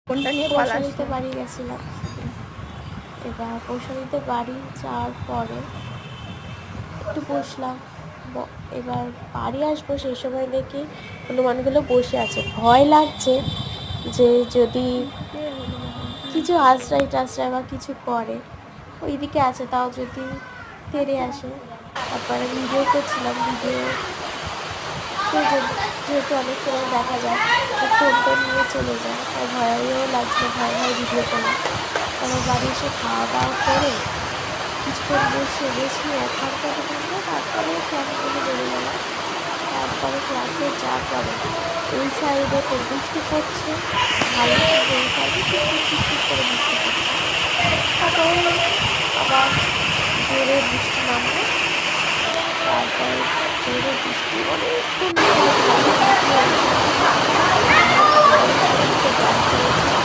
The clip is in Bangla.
কোনটা নিয়ে পৌষালিতে বাড়ি গেছিলাম। এবার পৌষালিতে বাড়ি যাওয়ার পরে একটু বসলাম। এবার বাড়ি আসবো সেই সময় দেখি হনুমানগুলো বসে আছে। ভয় লাগছে যে যদি কিছু আশ্রয় টাশ্রয় বা কিছু করে, ওইদিকে আছে, তাও যদি তেড়ে আসে। তারপরে ভিডিও করছিলাম, ভিডিও যেহেতু অনেক সময় দেখা যায় যে ফোন টোন নিয়ে চলে যায়, তাই ভয়ও লাগছিলো, ভয় ভয় ভিডিও করলাম। তারপর বাড়ি এসে খাওয়া দাওয়া করে কিছুক্ষণ বসে রেস্ট নিয়ে 1 ঘন্টা 2 ঘন্টা তারপরে ক্লাসগুলো বেরিয়ে গেলাম। তারপরে ক্লাসে যাওয়ার পরে এই সাইডে তো বৃষ্টি পড়ছে ভালো, কিন্তু এই সাইডে টিকটিক টিকটিক করে বৃষ্টি পড়ছে। তারপরে আবার জোরে বৃষ্টি নামলো। তারপরে জোরে বৃষ্টি অনেকক্ষণ ধরে ঝাঁঝিয়ে ঝাঁঝিয়ে এসে আমার ঘরের সামনে তো গাড়ি চলেছে।